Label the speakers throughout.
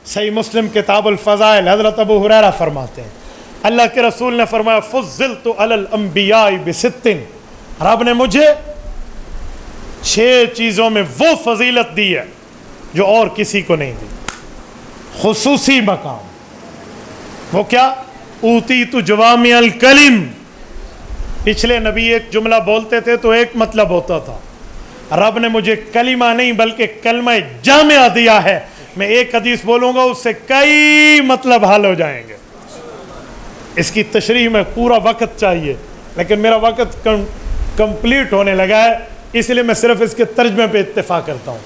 Speaker 1: صحیح مسلم کتاب الفضائل حضرت ابو ہریرہ فرماتے ہیں اللہ کے رسول نے فرمایا فضلت علی الانبیاء بست، رب نے مجھے 6 چیزوں میں وہ فضیلت دی ہے جو اور کسی کو نہیں دی، خصوصی مقام۔ وہ کیا؟ اوتیت جوامع الکلم، پچھلے نبی ایک جملہ بولتے تھے تو ایک مطلب ہوتا تھا، رب نے مجھے کلمہ نہیں بلکہ کلمہ جامعہ دیا ہے، میں ایک حدیث بولوں گا اس سے کئی مطلب حل ہو جائیں گے۔ اس کی تشریح میں پورا وقت چاہیے لیکن میرا وقت کمپلیٹ ہونے لگا ہے، اس لیے میں صرف اس کے ترجمے پہ اتفاق کرتا ہوں۔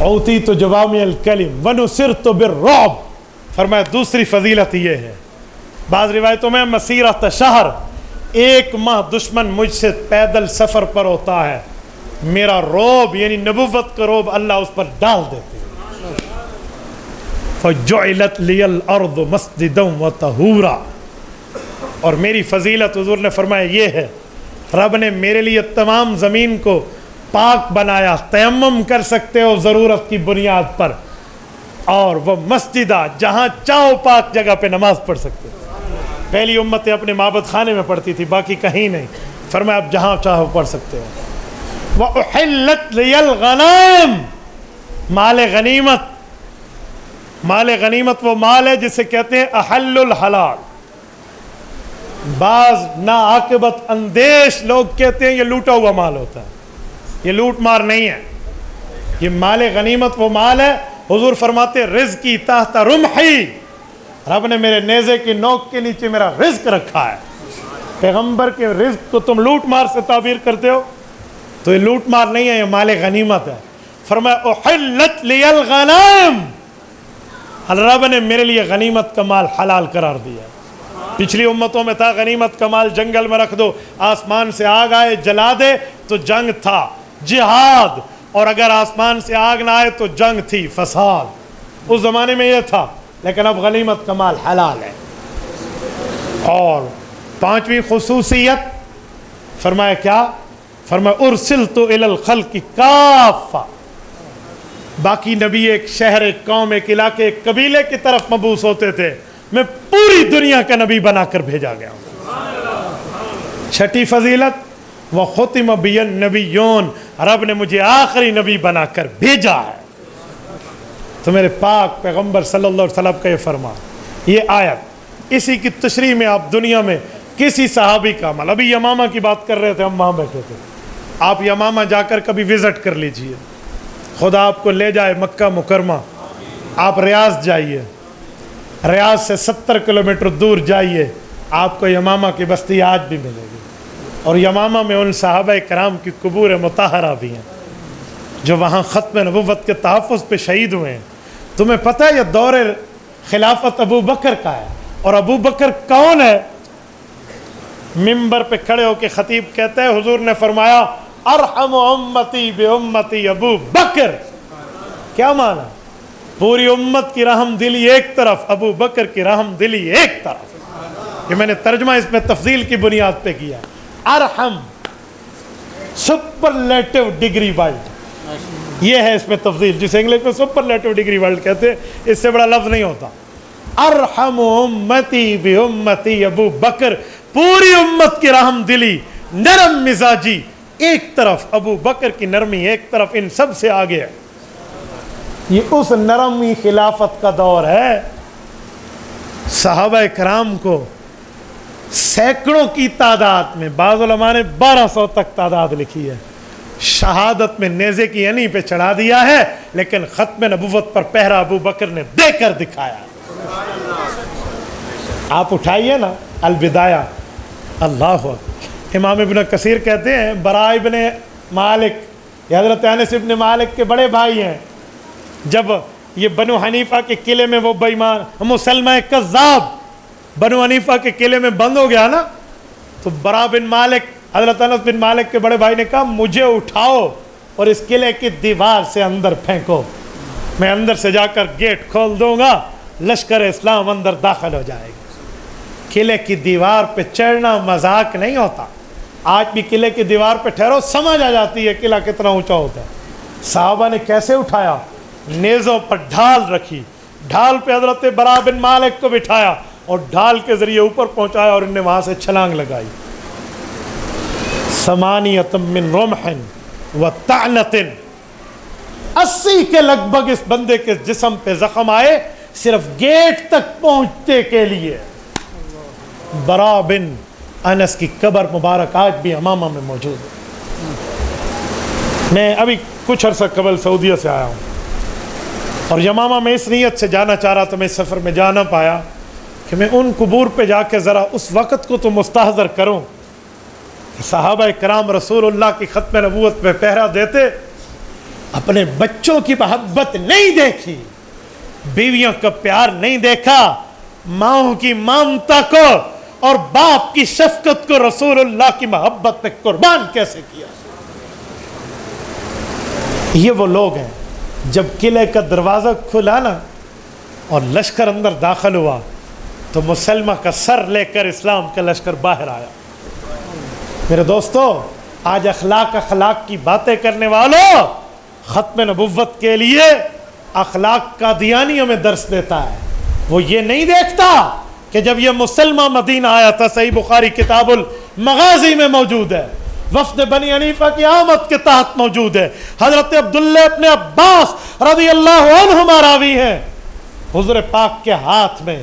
Speaker 1: اوتیت جوامع الکلم ونصرت بالرعب، فرمایا دوسری فضیلت یہ ہے، بعض روایتوں میں مسیرۃ شہر، 1 ماہ دشمن مجھ سے پیدل سفر پر ہوتا ہے، میرا روب یعنی نبوت کا روب اللہ اس پر ڈال دیتے ہیں۔ فجعلت لی الارض مسجدا وطہورا، اور میری فضیلت حضور نے فرمایا یہ ہے، رب نے میرے لیے تمام زمین کو پاک بنایا، تیمم کر سکتے ہو ضرورت کی بنیاد پر، اور وہ مسجدہ جہاں چاہو پاک جگہ پہ نماز پڑھ سکتے ہو۔ پہلی امتیں اپنے معبد خانے میں پڑھتی تھی، باقی کہیں نہیں، فرمایا اب جہاں چاہو پڑھ سکتے ہو۔ وَأُحِلَّتْ لِيَ الْغَنَائِمُ، مال غنیمت، مال غنیمت وہ مال ہے جسے کہتے ہیں احل الحلال۔ بعض ناعاقبت اندیش لوگ کہتے ہیں یہ لوٹا ہوا مال ہوتا ہے، یہ لوٹ مار نہیں ہے، یہ مال غنیمت وہ مال ہے، حضور فرماتے رزقی تحت رمحی، رب نے میرے نیزے کی نوک کے نیچے میرا رزق رکھا ہے۔ پیغمبر کے رزق کو تم لوٹ مار سے تعبیر کرتے ہو تو یہ لوٹ مار نہیں ہے، یہ مال غنیمت ہے۔ فرمایا احلت لی الغنائم، رب نے میرے لیے غنیمت کا مال حلال قرار دیا۔ پچھلی امتوں میں تھا غنیمت کا مال جنگل میں رکھ دو، آسمان سے آگ آئے جلا دے تو جنگ تھا، جہاد، اور اگر آسمان سے آگ نہ آئے تو جنگ تھی، فساد، اس زمانے میں یہ تھا، لیکن اب غنیمت کا مال حلال ہے۔ اور 5ویں خصوصیت فرمایا کیا؟ فرمایا ارسلت الی الخلق کافہ، باقی نبی ایک شہر، ایک قوم، ایک علاقے، ایک قبیلے کی طرف مبعوث ہوتے تھے، میں پوری دنیا کا نبی بنا کر بھیجا گیا ہوں۔ 6ٹھی فضیلت وختم بی النبیون، رب نے مجھے آخری نبی بنا کر بھیجا ہے۔ تو میرے پاک پیغمبر صلی اللہ علیہ وسلم کا یہ فرمان، یہ آیت، اسی کی تشریح میں آپ دنیا میں کسی صحابی کا عمل، ابھی یمامہ کی بات کر رہے تھے، ہم وہاں بیٹھے تھے، آپ یمامہ جا کر کبھی وزٹ کر لیجئے، خدا آپ کو لے جائے مکہ مکرمہ، آپ ریاض جائیے، ریاض سے 70 کلومیٹر دور جائیے، آپ کو یمامہ کی بستی آج بھی ملے گی، اور یمامہ میں ان صحابہ کرام کی قبور مطہرہ بھی ہیں جو وہاں ختم نبوت کے تحفظ پہ شہید ہوئے ہیں۔ تمہیں پتہ ہے یہ دور خلافت ابو بکر کا ہے، اور ابو بکر کون ہے؟ ممبر پہ کھڑے ہو کے خطیب کہتا ہے حضور نے فرمایا ارحم امتی بے امتی ابو بکر، کیا مانا؟ پوری امت کی رحم دلی ایک طرف، ابو بکر کی رحم دلی ایک طرف۔ یہ میں نے ترجمہ اس میں تفضیل کی بنیاد پہ کیا، ارحم سپرلیٹو ڈگری ورلڈ، یہ ہے اس میں تفضیل، جسے انگلش میں سپرلیٹو ڈگری ورلڈ کہتے ہیں، اس سے بڑا لفظ نہیں ہوتا۔ ارحم امتی بے امتی ابو بکر، پوری امت کی رحم دلی، نرم مزاجی ایک طرف، ابو بکر کی نرمی ایک طرف، ان سب سے آگے ہے۔ یہ اس نرمی خلافت کا دور ہے۔ صحابہ کرام کو سینکڑوں کی تعداد میں، بعض علماء نے 1200 تک تعداد لکھی ہے، شہادت میں نیزے کی ینی پہ چڑھا دیا ہے، لیکن ختم نبوت پر پہرا ابو بکر نے دے کر دکھایا۔ آپ اٹھائیے نا البدایہ، اللہ اکبر۔ امام ابن کثیر کہتے ہیں براء ابن مالک، یہ حضرت انس ابن مالک کے بڑے بھائی ہیں، جب یہ بنو حنیفہ کے قلعے میں وہ بے ایمان مسلمہ کذاب بنو حنیفہ کے قلعے میں بند ہو گیا نا، تو براء بن مالک، حضرت انس بن مالک کے بڑے بھائی نے کہا مجھے اٹھاؤ اور اس قلعے کی دیوار سے اندر پھینکو، میں اندر سے جا کر گیٹ کھول دوں گا، لشکر اسلام اندر داخل ہو جائے گی۔ قلعے کی دیوار پہ چڑھنا مذاق نہیں ہوتا، آج بھی قلعے کی دیوار پہ ٹھہرو سمجھ آ جاتی ہے قلعہ کتنا اونچا ہوتا ہے۔ صحابہ نے کیسے اٹھایا؟ نیزوں پر ڈھال رکھی, ڈھال پہ حضرت برا بن مالک کو بٹھایا اور ڈھال کے ذریعے اوپر پہنچایا اور انہیں وہاں سے چھلانگ لگائی. ثمانیۃ من رمح و طعنۃ, 80 کے لگ بھگ اس بندے کے جسم پہ زخم آئے صرف گیٹ تک پہنچنے کے لیے. برا بن انس کی قبر مبارک آج بھی امامہ میں موجود ہے. میں ابھی کچھ عرصہ قبل سعودیہ سے آیا ہوں اور یمامہ میں اس نیت سے جانا چاہ رہا تھا, میں اس سفر میں جا نہ پایا کہ میں ان قبور پہ جا کے ذرا اس وقت کو تو مستحضر کروں. صحابہ کرام رسول اللہ کی ختم نبوت پہ پہرا دیتے, اپنے بچوں کی محبت نہیں دیکھی, بیویوں کا پیار نہیں دیکھا, ماؤں کی ممتا کو اور باپ کی شفقت کو رسول اللہ کی محبت پہ قربان کیسے کیا. یہ وہ لوگ ہیں جب قلعے کا دروازہ کھلا نا اور لشکر اندر داخل ہوا تو مسلمہ کا سر لے کر اسلام کا لشکر باہر آیا. میرے دوستو, آج اخلاق کی باتیں کرنے والوں ختم نبوت کے لیے اخلاق قادیانیوں میں درس دیتا ہے. وہ یہ نہیں دیکھتا کہ جب یہ مسلمہ مدینہ آیا تھا, صحیح بخاری کتاب المغازی میں موجود ہے, وفد بنی حنیفہ کی آمد کے تحت موجود ہے, حضرت عبداللہ ابن عباس رضی اللہ عنہما راوی ہیں, حضور پاک کے ہاتھ میں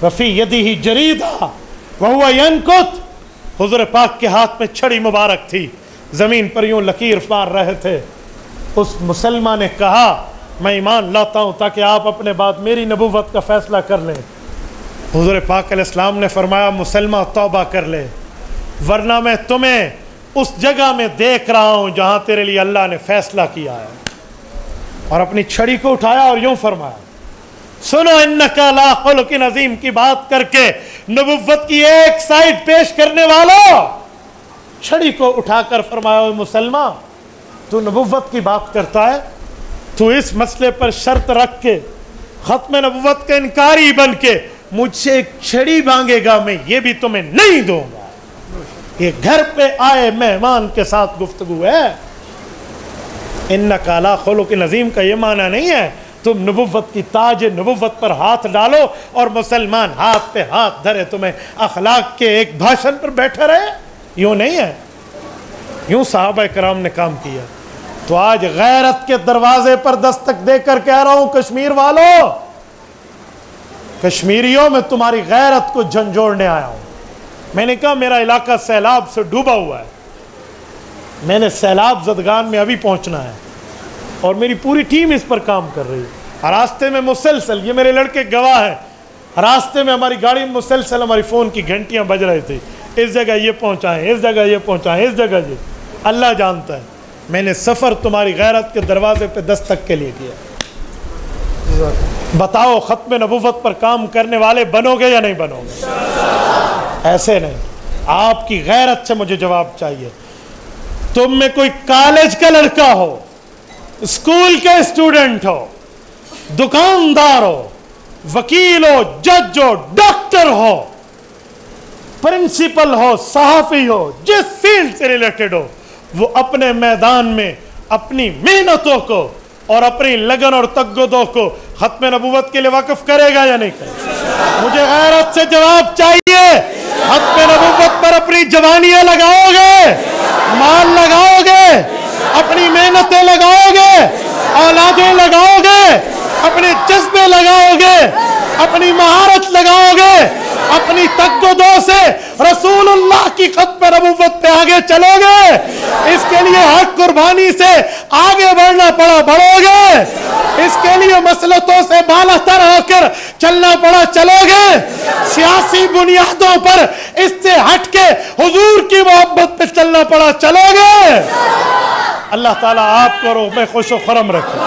Speaker 1: وفی یدہ جریدہ وہو ینکت, حضور پاک کے ہاتھ میں چھڑی مبارک تھی, زمین پر یوں لکیر مار رہے تھے. اس مسلمان نے کہا میں ایمان لاتا ہوں تاکہ آپ اپنے بعد میری نبوت کا فیصلہ کر لیں. حضور پاک علیہ السلام نے فرمایا مسلمہ توبہ کر لے, ورنہ میں تمہیں اس جگہ میں دیکھ رہا ہوں جہاں تیرے لیے اللہ نے فیصلہ کیا ہے. اور اپنی چھڑی کو اٹھایا اور یوں فرمایا سنو انکا لا خلق عظیم کی بات کر کے نبوت کی ایک سائڈ پیش کرنے والوں, چھڑی کو اٹھا کر فرمایا اے مسلمہ تو نبوت کی بات کرتا ہے, تو اس مسئلے پر شرط رکھ کے ختم نبوت کا انکاری بن کے مجھ سے ایک چھڑی مانگے گا, میں یہ بھی تمہیں نہیں دوں گا. یہ گھر پہ آئے مہمان کے ساتھ گفتگو ہے. انکا لا خلق عظیم کا یہ معنی نہیں ہے تم نبوت کی تاج نبوت پر ہاتھ ڈالو اور مسلمان ہاتھ پہ ہاتھ دھرے تمہیں اخلاق کے ایک بھاشن پر بیٹھے رہے, یوں نہیں ہے. یوں صحابہ کرام نے کام کیا. تو آج غیرت کے دروازے پر دستک دے کر کہہ رہا ہوں کشمیر والوں, کشمیریوں میں تمہاری غیرت کو جھنجھوڑنے آیا ہوں. میں نے کہا میرا علاقہ سیلاب سے ڈوبا ہوا ہے, میں نے سیلاب زدگان میں ابھی پہنچنا ہے اور میری پوری ٹیم اس پر کام کر رہی ہے. راستے میں مسلسل, یہ میرے لڑکے گواہ ہیں, راستے میں ہماری گاڑی میں مسلسل ہماری فون کی گھنٹیاں بج رہی تھی, اس جگہ یہ پہنچائیں, اس جگہ یہ پہنچائیں, اس جگہ یہ. اللہ جانتا ہے میں نے سفر تمہاری غیرت کے دروازے پہ دستک کے لیے کیا. بتاؤ ختم نبوت پر کام کرنے والے بنو گے یا نہیں بنو گے؟ ایسے نہیں, آپ کی غیرت سے مجھے جواب چاہیے. تم میں کوئی کالج کا لڑکا ہو, اسکول کا اسٹوڈنٹ ہو, دکاندار ہو, وکیل ہو, جج ہو, ڈاکٹر ہو, پرنسپل ہو, صحافی ہو, جس فیلڈ سے ریلیٹڈ ہو, وہ اپنے میدان میں اپنی محنتوں کو اور اپنی لگن اور تگدو کو ختم نبوت کے لیے وقف کرے گا یا نہیں کرے گا؟ مجھے غیرت سے جواب چاہیے. ختم نبوت پر اپنی جوانیاں لگاؤ گے, مال لگاؤ گے, اپنی محنتیں لگاؤ گے, اولادیں لگاؤ گے, اپنے جذبے لگاؤ گے, اپنی مہارت لگاؤ گے, اپنی تقدو سے رسول اللہ کی ختم نبوت پہ آگے چلو گے. اس کے لیے حق قربانی سے آگے بڑھنا پڑا بڑھو گے, اس کے لیے مسلطوں سے بالا تر ہو کر چلنا پڑا چلو گے, سیاسی بنیادوں پر اس سے ہٹ کے حضور کی محبت پہ چلنا پڑا چلو گے. اللہ تعالیٰ آپ کو روح میں خوش و خرم رکھے.